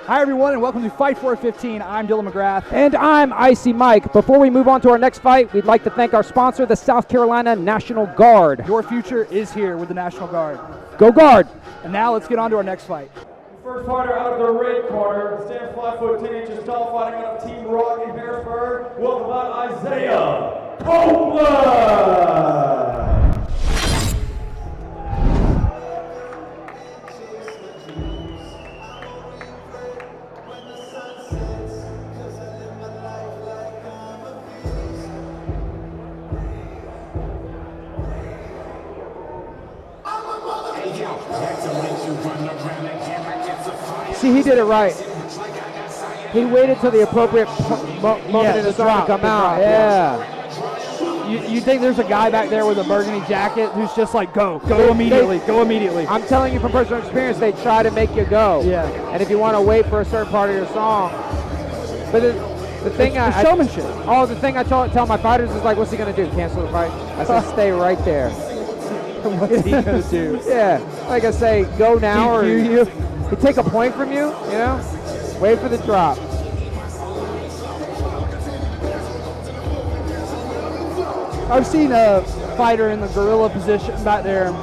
Hi, everyone, and welcome to Fight 415. I'm Dylan McGrath. And I'm Icy Mike. Before we move on to our next fight, we'd like to thank our sponsor, the South Carolina National Guard. Your future is here with the National Guard. Go Guard! And now let's get on to our next fight. First fighter out of the red corner, stands 5 foot 10 inches tall, fighting out of Team Rock in Harrisburg. Welcome out Isaiah Copeland! See, he did it right. He waited till the appropriate moment in the song to come out. You think there's a guy back there with a burgundy jacket who's just like, go immediately. I'm telling you from personal experience, they try to make you go. Yeah. And if you want to wait for a certain part of your song. But the thing it's showmanship. The thing I tell my fighters is like, what's he going to do? Cancel the fight? I said, stay right there. What's he going to do? Yeah. Like I say, go now or you take a point from you, Wait for the drop. I've seen a fighter in the gorilla position back there.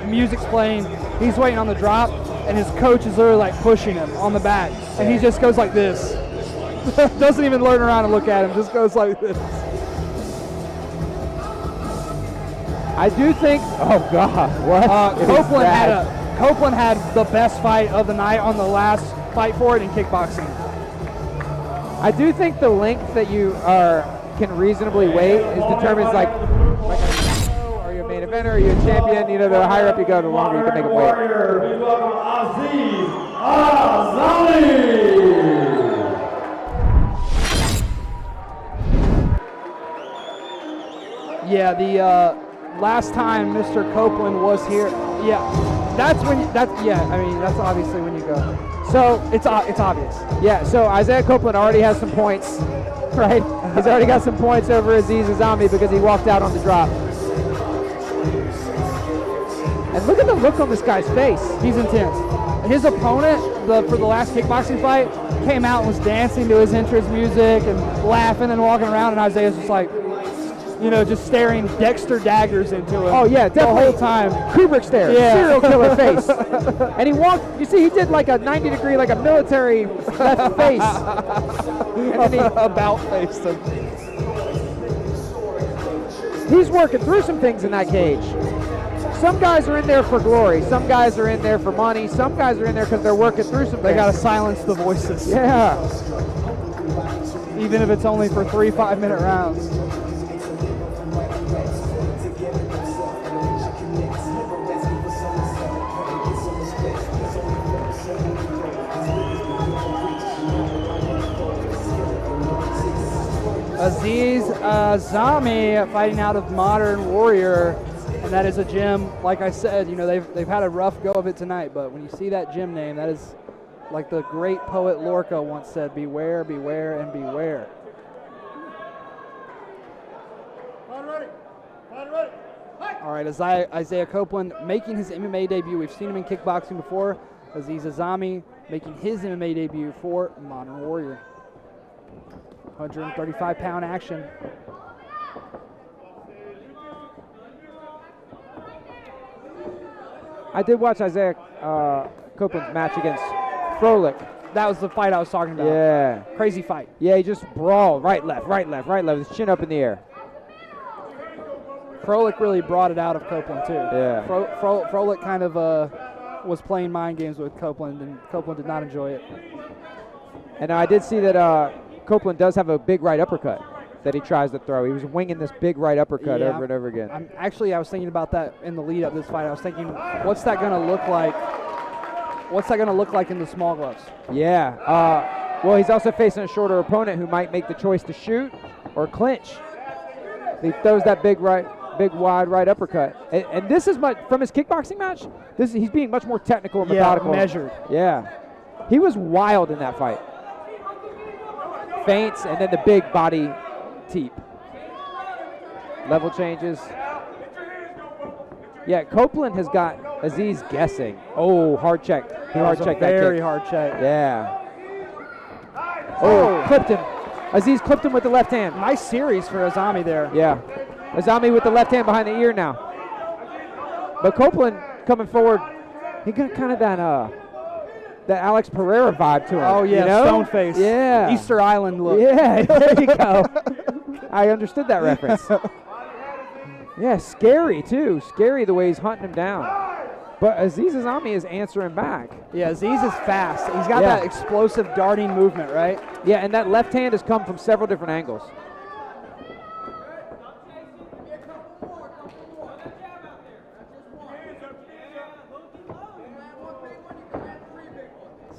Music's playing. He's waiting on the drop, and his coach is literally like pushing him on the back. And he just goes like this. Doesn't even turn around and look at him. Just goes like this. I do think. Oh God! What? Copeland had the best fight of the night on the last Fight for It in kickboxing. I do think the length that you can reasonably wait is determined like are you a main eventer, are you a champion? The higher up you go, the longer you can make them wait. Please welcome Azami. Yeah, the last time Mr. Copeland was here, that's obviously when you go. So it's obvious. Yeah, so Isaiah Copeland already has some points, right? He's already got some points over Aziz Azami because he walked out on the drop. And look at the look on this guy's face. He's intense. His opponent, for the last kickboxing fight, came out and was dancing to his entrance music and laughing and walking around, and Isaiah's just like, just staring Dexter daggers into him. Oh yeah, definitely. The whole time. Kubrick stare, serial killer face. And he walked, he did like a 90 degree, like a military left face. And then he about faced him. He's working through some things in that cage. Some guys are in there for glory. Some guys are in there for money. Some guys are in there because they're working through some things. They got to silence the voices. Yeah. Even if it's only for 3 5-minute rounds. Aziz Azami fighting out of Modern Warrior, and that is a gym. Like I said, they've had a rough go of it tonight, but when you see that gym name, that is like the great poet Lorca once said, beware, beware, and beware. All right, Isaiah Copeland making his MMA debut. We've seen him in kickboxing before. Aziz Azami making his MMA debut for Modern Warrior. 135-pound action. I did watch Isaiah Copeland's match against Froelich. That was the fight I was talking about. Yeah. Crazy fight. Yeah, he just brawled. Right, left, with his chin up in the air. Froelich really brought it out of Copeland, too. Yeah. Froelich kind of was playing mind games with Copeland, and Copeland did not enjoy it. And I did see that Copeland does have a big right uppercut that he tries to throw. He was winging this big right uppercut over and over again. I was thinking about that in the lead up to this fight. I was thinking, what's that going to look like? What's that going to look like in the small gloves? Yeah. Well, he's also facing a shorter opponent who might make the choice to shoot or clinch. He throws that big wide right uppercut. And this is from his kickboxing match, he's being much more technical and methodical. Measured. Yeah. He was wild in that fight. Feints and then the big body teep. Level changes. Yeah, Copeland has got Aziz guessing. Oh, hard check. He hard checked that kick. Very hard check. Yeah. Oh, clipped him. Aziz clipped him with the left hand. Nice series for Azami there. Yeah. Azami with the left hand behind the ear now. But Copeland coming forward, he got kind of that Alex Pereira vibe to him. Oh, yeah, you know? stone face. Yeah. Easter Island look. Yeah, there you go. I understood that reference. Yeah, scary too. Scary the way he's hunting him down. But Aziz Azami is answering back. Yeah, Aziz is fast. He's got that explosive darting movement, right? Yeah, and that left hand has come from several different angles.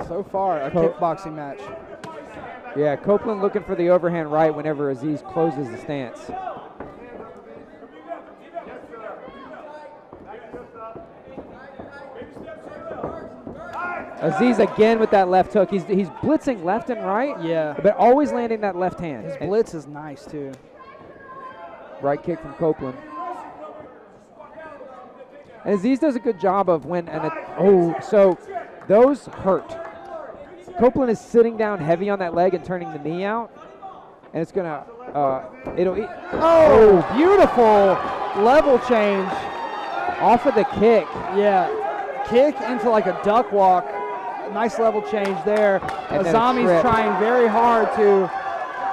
So far, a kickboxing match. Yeah, Copeland looking for the overhand right whenever Aziz closes the stance. Aziz again with that left hook. He's blitzing left and right. Yeah. But always landing that left hand. His blitz is nice too. Right kick from Copeland. And Aziz does a good job of so those hurt. Copeland is sitting down heavy on that leg and turning the knee out. And it's gonna beautiful level change. Off of the kick. Yeah. Kick into like a duck walk. Nice level change there. And Azami's trying very hard to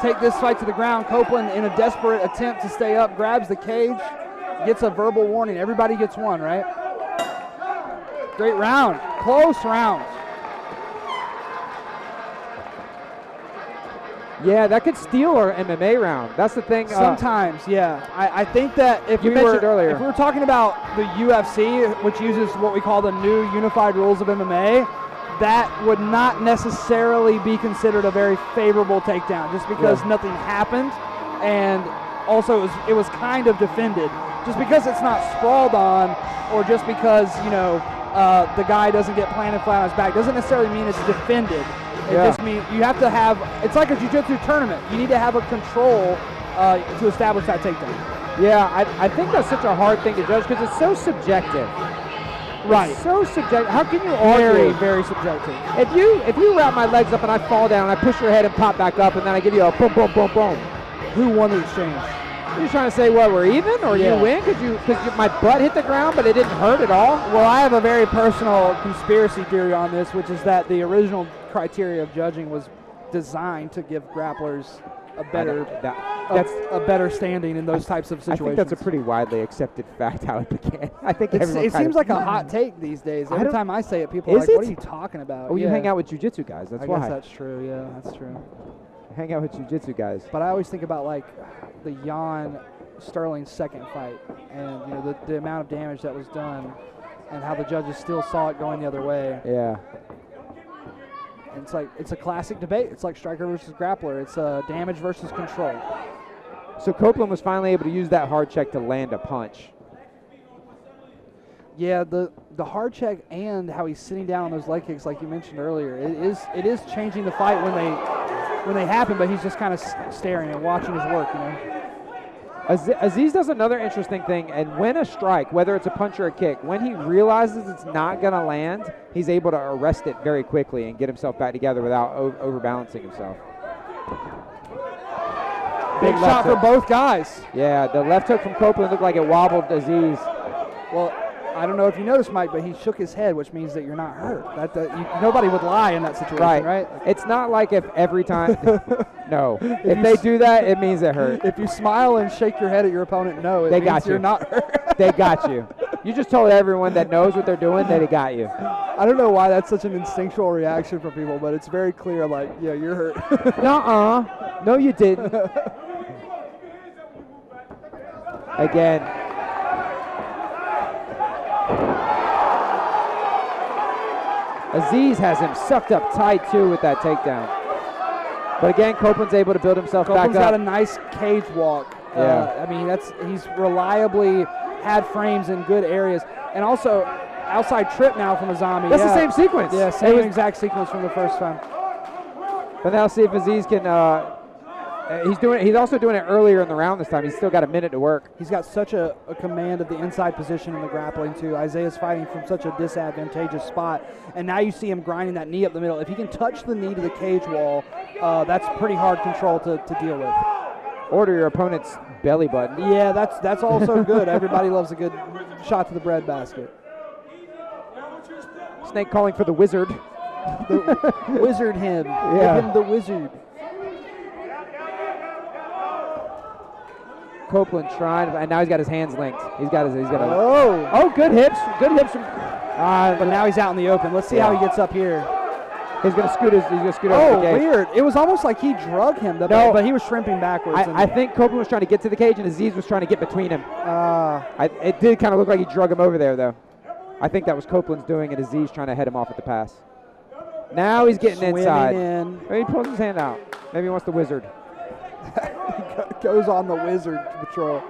take this fight to the ground. Copeland, in a desperate attempt to stay up, grabs the cage, gets a verbal warning. Everybody gets one, right? Great round. Close round. Yeah, that could steal our MMA round. That's the thing. Sometimes, yeah. I think that if you mentioned earlier, if we were talking about the UFC, which uses what we call the new unified rules of MMA, that would not necessarily be considered a very favorable takedown, just because nothing happened, and also it was kind of defended. Just because it's not sprawled on, or just because the guy doesn't get planted flat on his back, doesn't necessarily mean it's defended. It just means you have to have, it's like a jiu-jitsu tournament. You need to have a control to establish that takedown. Yeah, I think that's such a hard thing to judge because it's so subjective. Right. It's so subjective. How can you argue? Very, very subjective. If you wrap my legs up and I fall down and I push your head and pop back up and then I give you a boom, boom, boom, boom. Who won the exchange? You're trying to say what, we're even, or you win because my butt hit the ground but it didn't hurt at all? Well, I have a very personal conspiracy theory on this, which is that the original criteria of judging was designed to give grapplers a better standing in those types of situations. I think that's a pretty widely accepted fact how it began. I think it seems like a hot take these days. Every time I say it, people are like, "What are you talking about?" Oh, you hang out with jiu-jitsu guys. That's why. I guess that's true. Yeah, that's true. Hang out with jiu-jitsu guys. But I always think about like the Jan Sterling second fight, and the amount of damage that was done, and how the judges still saw it going the other way. Yeah. And it's a classic debate. It's like striker versus grappler. It's damage versus control. So Copeland was finally able to use that hard check to land a punch. Yeah, the hard check and how he's sitting down on those leg kicks, like you mentioned earlier, it is changing the fight when they happen. But he's just kind of staring and watching his work, Aziz does another interesting thing, and when a strike, whether it's a punch or a kick, when he realizes it's not going to land, he's able to arrest it very quickly and get himself back together without overbalancing himself. Big shot for both guys. Yeah, the left hook from Copeland looked like it wobbled Aziz. Well, I don't know if you noticed, Mike, but he shook his head, which means that you're not hurt. Nobody would lie in that situation, right? It's not like if every time. No. If they do that, it means it hurt. If you smile and shake your head at your opponent, no, it means you're not hurt. They got you. You just told everyone that knows what they're doing that it got you. I don't know why that's such an instinctual reaction from people, but it's very clear, like, yeah, you're hurt. Nuh-uh. No, you didn't. Again. Aziz has him sucked up tight, too, with that takedown. But again, Copeland's able to build himself back up. Copeland's got a nice cage walk. Yeah. I mean, he's reliably had frames in good areas. And also, outside trip now from Azami. That's the same sequence. Yeah, same exact sequence from the first time. But now see if Aziz can he's also doing it earlier in the round this time. He's still got a minute to work. He's got such a command of the inside position in the grappling, too. Isaiah's fighting from such a disadvantageous spot. And now you see him grinding that knee up the middle. If he can touch the knee to the cage wall that's pretty hard control to deal with. Order your opponent's belly button. Yeah, that's also good. Everybody loves a good shot to the breadbasket. Snake calling for the wizard. The wizard him. Yeah. Give him the wizard. Copeland trying, and now he's got his hands linked. He's got a. Oh, good hips from. but now he's out in the open. Let's see how he gets up here. He's gonna scoot over Oh, the cage. weird. It was almost like he drug him, but he was shrimping backwards. I think Copeland was trying to get to the cage, and Aziz was trying to get between him. It did kind of look like he drug him over there, though. I think that was Copeland's doing, and Aziz trying to head him off at the pass. Now he's getting inside. Maybe he pulls his hand out. Maybe he wants the wizard. He goes on the wizard patrol.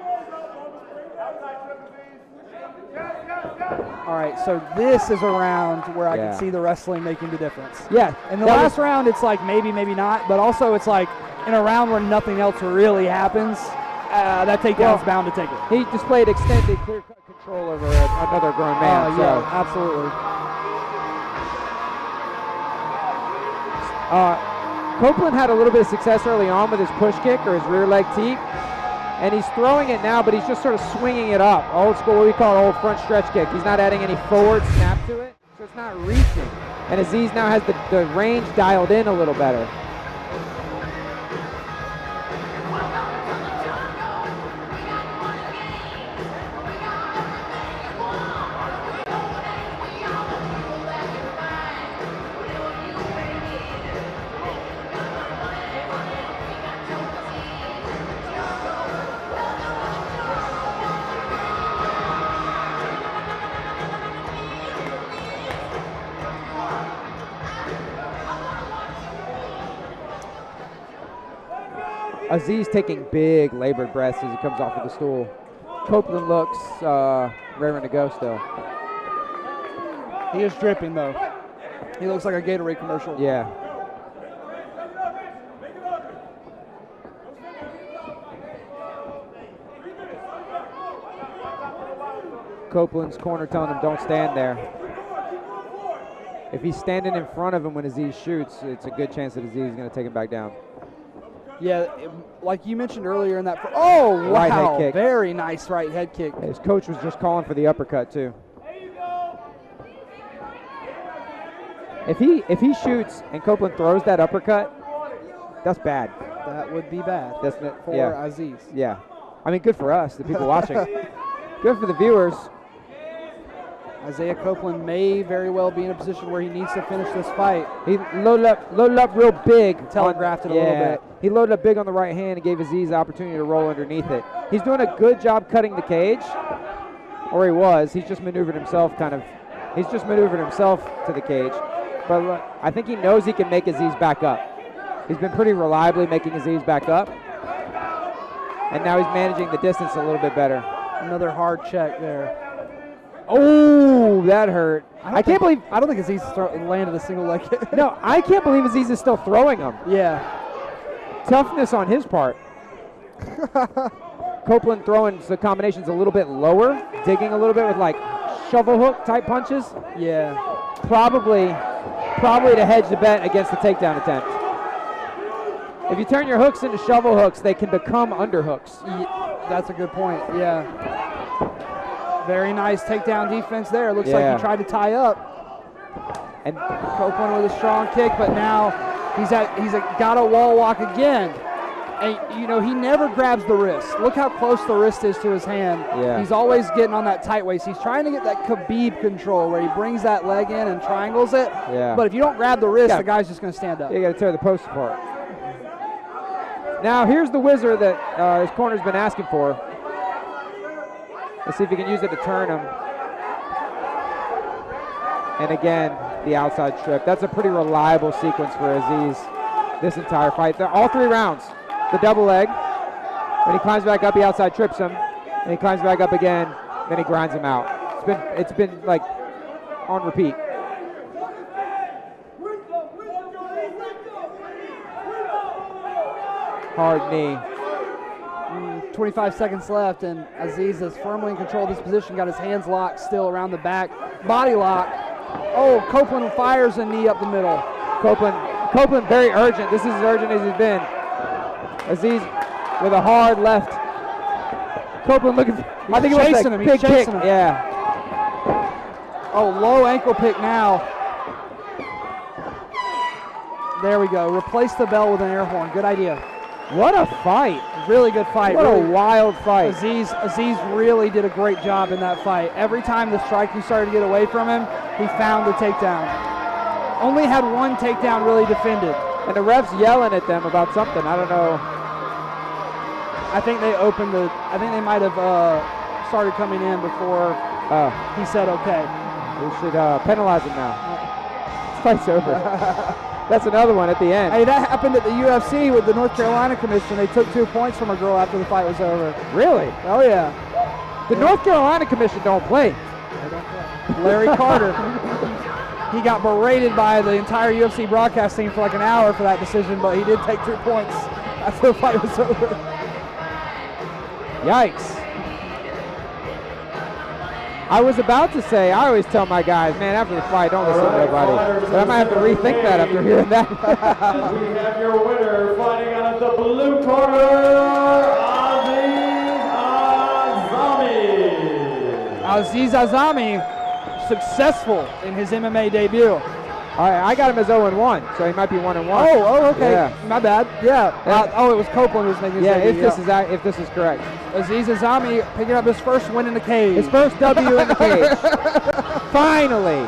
All right, so this is a round where I can see the wrestling making the difference. Yeah. In the last round, it's like maybe, maybe not, but also it's like in a round where nothing else really happens, that takedown's bound to take it. He displayed extended clear-cut control over another grown man. Yeah, absolutely. Copeland had a little bit of success early on with his push kick or his rear leg teep, and he's throwing it now, but he's just sort of swinging it up. Old school, what we call an old front stretch kick. He's not adding any forward snap to it, so it's not reaching. And Aziz now has the range dialed in a little better. Aziz taking big labored breaths as he comes off of the stool. Copeland looks raring to go still. He is dripping, though. He looks like a Gatorade commercial. Yeah. Copeland's corner telling him don't stand there. If he's standing in front of him when Aziz shoots, it's a good chance that Aziz is going to take him back down. Yeah, like you mentioned earlier in that. Oh, wow. Right head kick. Very nice right head kick. His coach was just calling for the uppercut, too. If he shoots and Copeland throws that uppercut, that's bad. That would be bad for Aziz. Yeah. I mean, good for us, the people watching. Good for the viewers. Isaiah Copeland may very well be in a position where he needs to finish this fight. He loaded up real big. Telegraphed it a little bit. He loaded up big on the right hand and gave Aziz the opportunity to roll underneath it. He's doing a good job cutting the cage, or he was. He's just maneuvered himself He's just maneuvered himself to the cage. But look, I think he knows he can make Aziz back up. He's been pretty reliably making Aziz back up. And now he's managing the distance a little bit better. Another hard check there. Oh, that hurt. I can't believe. I don't think Aziz landed a single leg kick. No, I can't believe Aziz is still throwing them. Yeah. Toughness on his part. Copeland throwing the combinations a little bit lower, digging a little bit with like shovel hook type punches. Yeah. Probably to hedge the bet against the takedown attempt. If you turn your hooks into shovel hooks, they can become underhooks. That's a good point. Yeah. Very nice takedown defense there. Looks like he tried to tie up. And Copeland with a strong kick, but now he's got a wall walk again. And you know, he never grabs the wrist. Look how close the wrist is to his hand. Yeah. He's always getting on that tight waist. He's trying to get that Khabib control where he brings that leg in and triangles it. Yeah. But if you don't grab the wrist, the guy's just going to stand up. You got to tear the post apart. Now here's the whizzer that his corner's been asking for. Let's see if he can use it to turn him. And again, the outside strip. That's a pretty reliable sequence for Aziz this entire fight. All 3 rounds. The double leg. When he climbs back up, he outside trips him. And he climbs back up again. Then he grinds him out. It's been like on repeat. Hard knee. 25 seconds left, and Aziz is firmly in control of this position. Got his hands locked still around the back. Body lock. Oh, Copeland fires a knee up the middle. Copeland Copeland very urgent. This is as urgent as he's been. Aziz with a hard left. Copeland looking. I think he wants chasing that him. He's big kick. chasing him. Yeah. Oh, low ankle pick now. There we go. Replace the bell with an air horn. Good idea. What a fight. Really good fight. What really. a wild fight. Aziz really did a great job in that fight. Every time the striking started to get away from him, he found the takedown. Only had one takedown really defended. And the ref's yelling at them about something. I don't know. I think they might have started coming in before he said okay. We should penalize him now. This fight's over. That's another one at the end. Hey, that happened at the UFC with the North Carolina Commission. They took 2 points from a girl after the fight was over. Really? Oh, yeah. The North Carolina Commission don't play. Larry Carter. He got berated by the entire UFC broadcast team for like an hour for that decision, but he did take 2 points after the fight was over. Yikes. I was about to say, I always tell my guys, man, after the fight, don't listen to nobody. But I might have to rethink that after hearing that. We have your winner fighting out of the blue corner, Aziz Azami, successful in his MMA debut. All right, I got him as 0-1, so he might be 1-1. Oh, okay. Yeah. My bad. Yeah. It was Copeland who was making his debut. If this is correct. Aziz Azami picking up his first win in the cage. His first W in the cage. Finally.